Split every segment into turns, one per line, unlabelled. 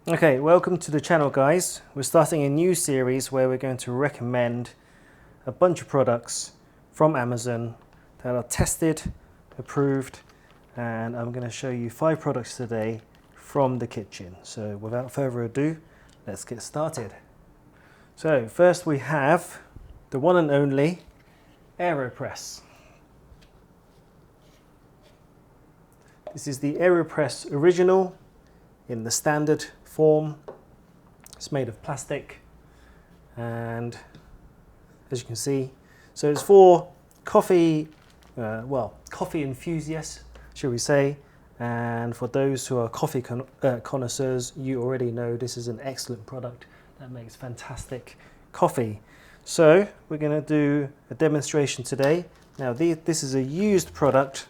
Okay, welcome to the channel, guys. We're starting a new series where we're going to recommend a bunch of products from Amazon that are tested, approved, and I'm going to show you 5 products today from the kitchen. So without further ado, let's get started. So first we have the one and only AeroPress. This is the AeroPress Original in the standard form. It's made of plastic, and as you can see, so it's for coffee, coffee enthusiasts, should we say, and for those who are coffee connoisseurs, you already know this is an excellent product that makes fantastic coffee. So we're going to do a demonstration today. Now this is a used product.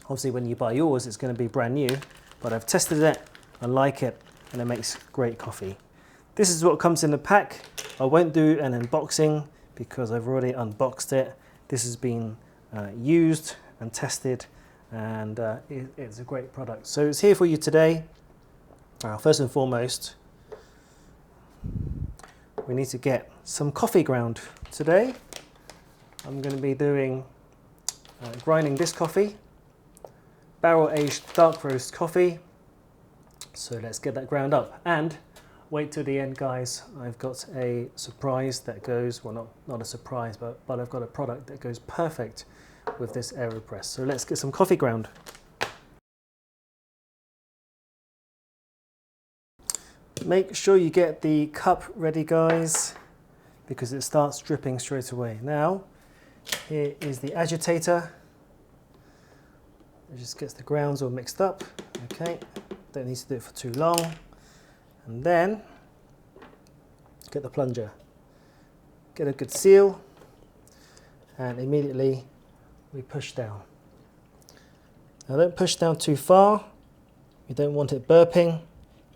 Obviously when you buy yours it's going to be brand new, but I've tested it, I like it, and it makes great coffee. This is what comes in the pack. I won't do an unboxing because I've already unboxed it. This has been used and tested, and it's a great product. So it's here for you today. First and foremost, we need to get some coffee ground. Today I'm going to be doing grinding this coffee, barrel aged dark roast coffee. So let's get that ground up and wait till the end, guys. I've got a surprise that goes, well, not a surprise, but I've got a product that goes perfect with this AeroPress. So let's get some coffee ground. Make sure you get the cup ready, guys, because it starts dripping straight away. Now, here is the agitator. It just gets the grounds all mixed up. Okay, don't need to do it for too long. And then get the plunger, get a good seal, and immediately we push down. Now don't push down too far. You don't want it burping.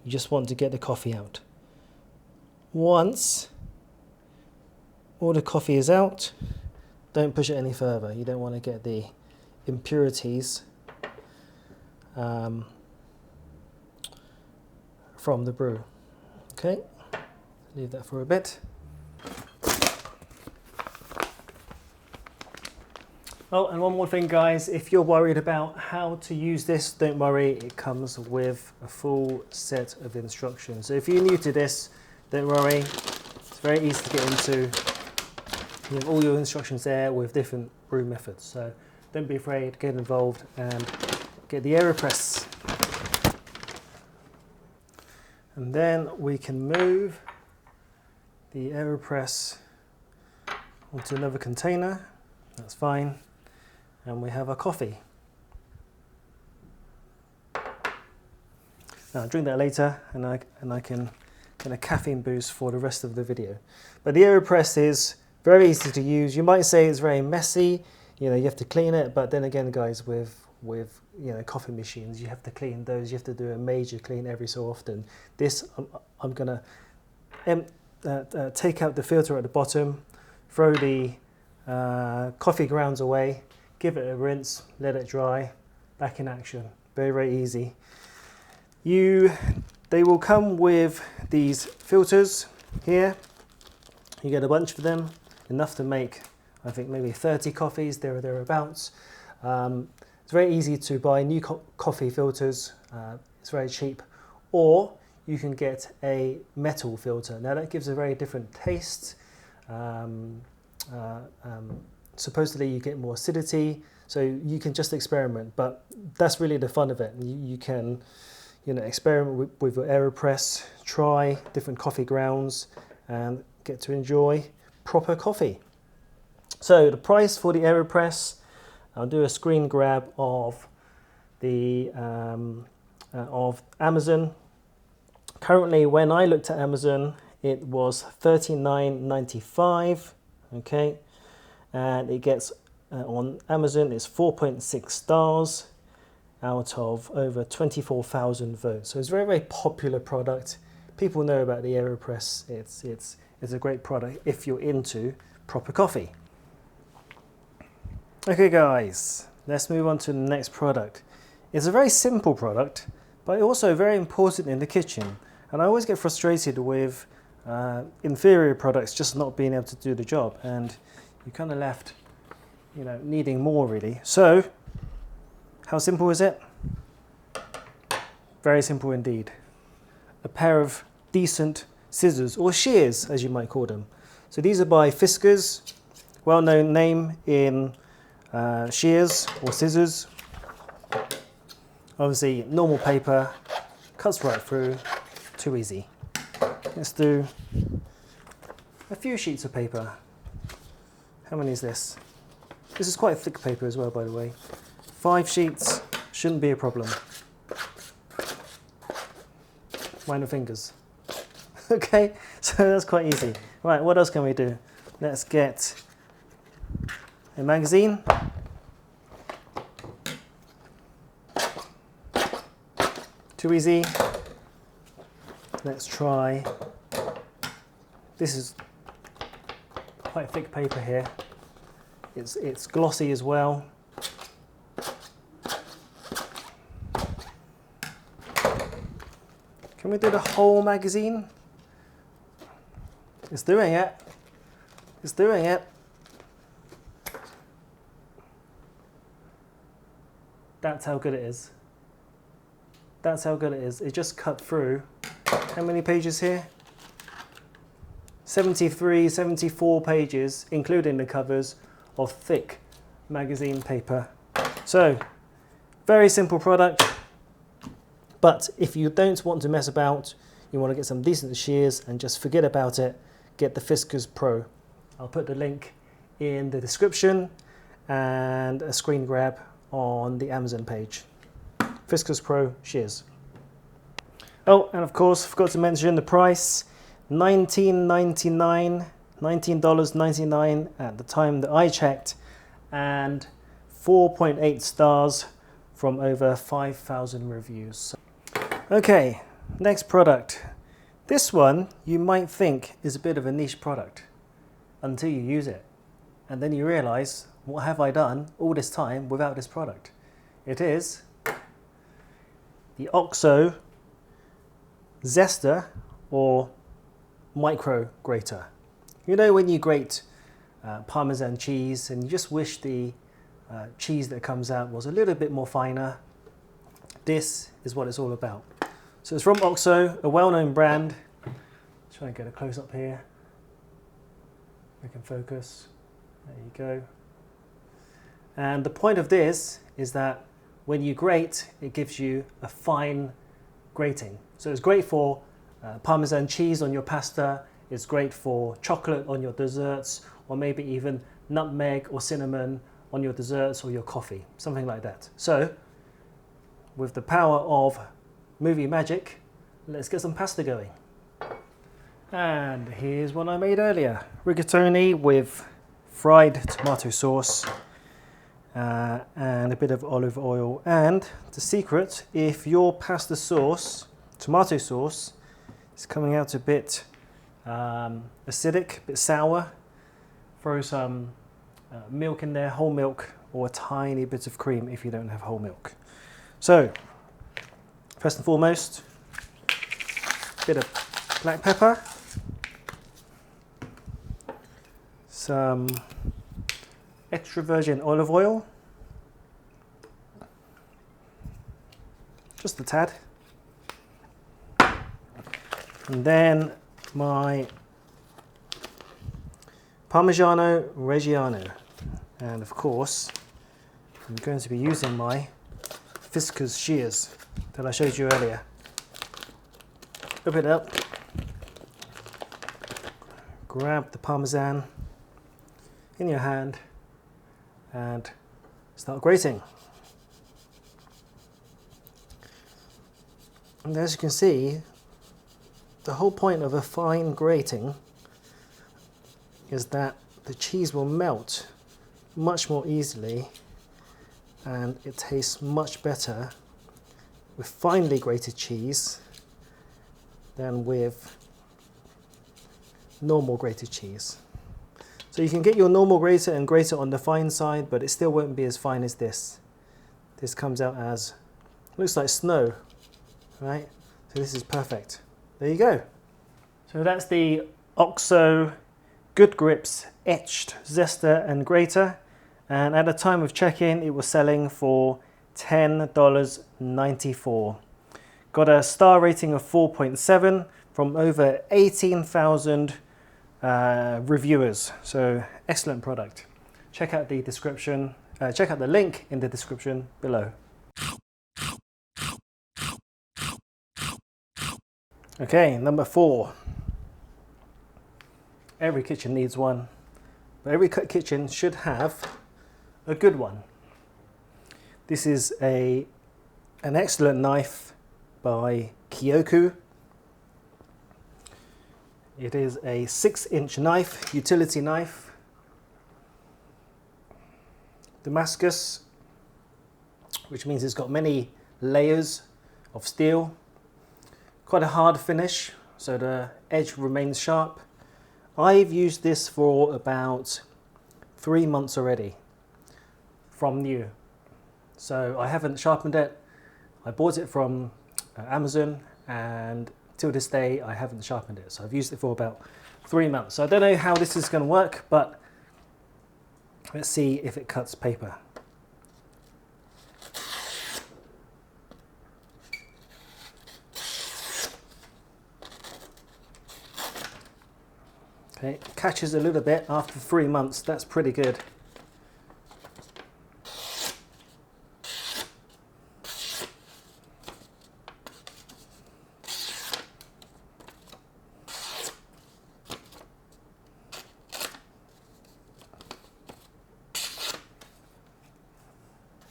You just want to get the coffee out. Once all the coffee is out, don't push it any further. You don't want to get the impurities from the brew. Okay, leave that for a bit. Oh, and one more thing, guys, if you're worried about how to use this, don't worry, it comes with a full set of instructions. So if you're new to this, don't worry, it's very easy to get into. You have all your instructions there with different brew methods, so don't be afraid, get involved and get the AeroPress. And then we can move the AeroPress onto another container. That's fine. And we have our coffee. Now I'll drink that later, and I can get a caffeine boost for the rest of the video. But the AeroPress is very easy to use. You might say it's very messy. You know, you have to clean it, but then again, guys, with coffee machines, you have to clean those. You have to do a major clean every so often. This, I'm gonna take out the filter at the bottom, throw the coffee grounds away, give it a rinse, let it dry, back in action. Very, very easy. They will come with these filters here. You get a bunch of them, enough to make, I think, maybe 30 coffees, there or thereabouts. It's very easy to buy new coffee filters. It's very cheap. Or you can get a metal filter. Now that gives a very different taste. Supposedly you get more acidity, so you can just experiment, but that's really the fun of it. You can experiment with your AeroPress, try different coffee grounds, and get to enjoy proper coffee. So the price for the AeroPress, I'll do a screen grab of the of Amazon. Currently, when I looked at Amazon, it was $39.95. Okay, and it gets on Amazon it's 4.6 stars out of over 24,000 votes. So it's a very, very popular product. People know about the AeroPress. It's a great product if you're into proper coffee. Okay guys, let's move on to the next product. It's a very simple product, but also very important in the kitchen. And I always get frustrated with inferior products just not being able to do the job, and you're kind of left, you know, needing more really. So, how simple is it? Very simple indeed. A pair of decent scissors, or shears as you might call them. So these are by Fiskars, well-known name in shears or scissors. Obviously normal paper, cuts right through, too easy. Let's do a few sheets of paper. How many is this? This is quite a thick paper as well, by the way. 5 sheets, shouldn't be a problem. Mind the fingers. Okay, so that's quite easy. Right, what else can we do? Let's get a magazine. Too easy. Let's try. This is quite thick paper here. It's glossy as well. Can we do the whole magazine? It's doing it. It's doing it. That's how good it is. That's how good it is. It just cut through. How many pages here? 73, 74 pages, including the covers, of thick magazine paper. So, very simple product. But if you don't want to mess about, you want to get some decent shears and just forget about it, get the Fiskars Pro. I'll put the link in the description and a screen grab on the Amazon page. Fiskars Pro shears. Oh, and of course, I forgot to mention the price, $19.99 at the time that I checked, and 4.8 stars from over 5,000 reviews. Okay, next product. This one you might think is a bit of a niche product until you use it. And then you realize, what have I done all this time without this product? It is the OXO Zester or micro grater. You know when you grate Parmesan cheese and you just wish the cheese that comes out was a little bit more finer? This is what it's all about. So it's from OXO, a well-known brand. Try and get a close-up here. We can focus. There you go. And the point of this is that when you grate, it gives you a fine grating. So it's great for Parmesan cheese on your pasta. It's great for chocolate on your desserts, or maybe even nutmeg or cinnamon on your desserts or your coffee, something like that. So with the power of movie magic, let's get some pasta going. And here's one I made earlier. Rigatoni with fried tomato sauce and a bit of olive oil. And the secret, if your pasta sauce, tomato sauce, is coming out a bit acidic, a bit sour, throw some milk in there, whole milk, or a tiny bit of cream if you don't have whole milk. So, first and foremost, a bit of black pepper, some extra virgin olive oil, just a tad, and then my Parmigiano Reggiano, and of course I'm going to be using my Fiskars shears that I showed you earlier. Open it up, grab the Parmesan in your hand and start grating. And as you can see, the whole point of a fine grating is that the cheese will melt much more easily and it tastes much better with finely grated cheese than with normal grated cheese. So you can get your normal grater and grate it on the fine side, but it still won't be as fine as this. This comes out as, looks like snow, right? So this is perfect. there you go. So that's the OXO Good Grips Etched Zester and Grater, and at the time of check-in it was selling for $10.94. Got a star rating of 4.7 from over 18,000 reviewers, so excellent product. Check out the description, check out the link in the description below. Okay, number 4. Every kitchen needs one, but every kitchen should have a good one. This is an excellent knife by KYOKU. It is a 6-inch knife, utility knife, Damascus, which means it's got many layers of steel. Quite a hard finish, so the edge remains sharp. I've used this for about 3 months already, from new. So I haven't sharpened it. I bought it from Amazon, and till this day I haven't sharpened it. So I've used it for about 3 months. So I don't know how this is going to work, but let's see if it cuts paper. Okay, it catches a little bit after 3 months. That's pretty good.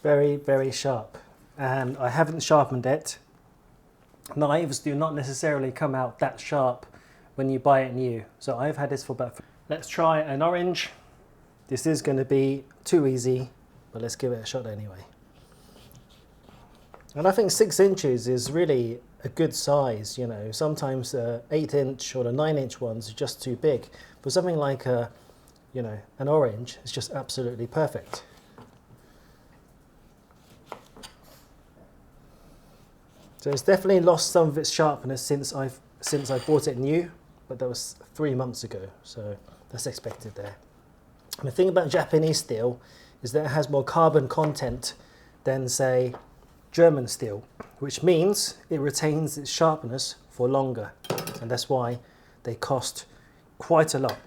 Very, very sharp, and I haven't sharpened it. Knives do not necessarily come out that sharp when you buy it new. So I've had this for about... Let's try an orange. This is going to be too easy, but let's give it a shot anyway. And I think 6 inches is really a good size, you know. Sometimes the 8-inch or the 9-inch ones are just too big. For something like a, you know, an orange, it's just absolutely perfect. So it's definitely lost some of its sharpness since I bought it new, but that was 3 months ago, so that's expected there. And the thing about Japanese steel is that it has more carbon content than, say, German steel, which means it retains its sharpness for longer, and that's why they cost quite a lot.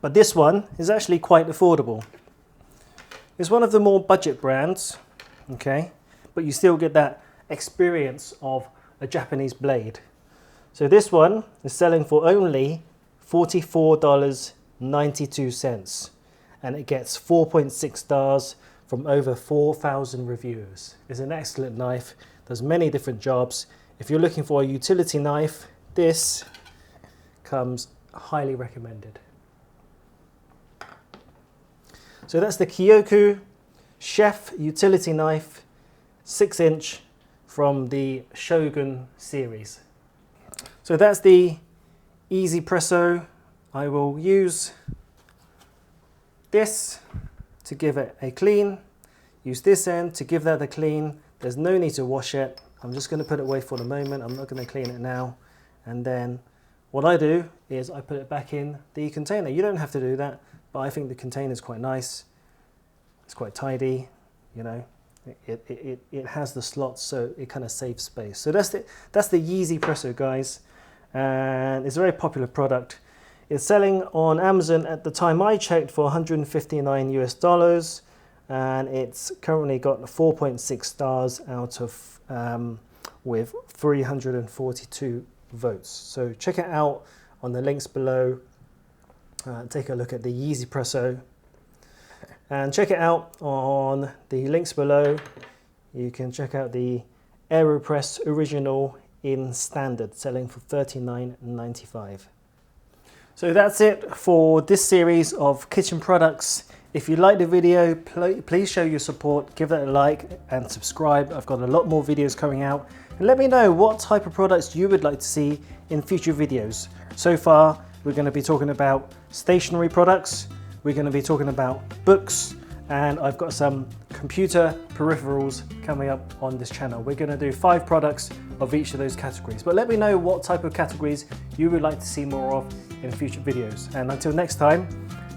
But this one is actually quite affordable. It's one of the more budget brands, okay, but you still get that experience of a Japanese blade. So this one is selling for only $44.92, and it gets 4.6 stars from over 4,000 reviewers. It's an excellent knife, does many different jobs. If you're looking for a utility knife, this comes highly recommended. So that's the KYOKU Chef Utility Knife, 6-inch, from the Shogun series. So that's the Easy Presso. I will use this to give it a clean, use this end to give that a clean. There's no need to wash it. I'm just going to put it away for the moment. I'm not going to clean it now. And then what I do is I put it back in the container. You don't have to do that, but I think the container is quite nice. It's quite tidy, you know. It has the slots, so it kind of saves space. So that's the Yeezy Presso, guys, and it's a very popular product. It's selling on Amazon at the time I checked for $159 US, and it's currently got 4.6 stars out of with 342 votes. So check it out on the links below. Take a look at the Yeezy Presso. And check it out on the links below. You can check out the AeroPress Original in Standard, selling for $39.95. So that's it for this series of kitchen products. If you like the video, please show your support, give it a like and subscribe. I've got a lot more videos coming out. And let me know what type of products you would like to see in future videos. So far, we're going to be talking about stationery products. We're going to be talking about books, and I've got some computer peripherals coming up on this channel. We're going to do 5 products of each of those categories. But let me know what type of categories you would like to see more of in future videos. And until next time,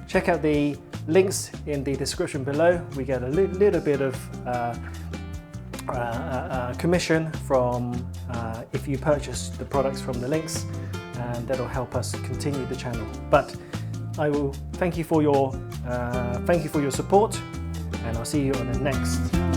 check out the links in the description below. We get a little bit of commission from if you purchase the products from the links, and that'll help us continue the channel. But I will thank you for your support, and I'll see you on the next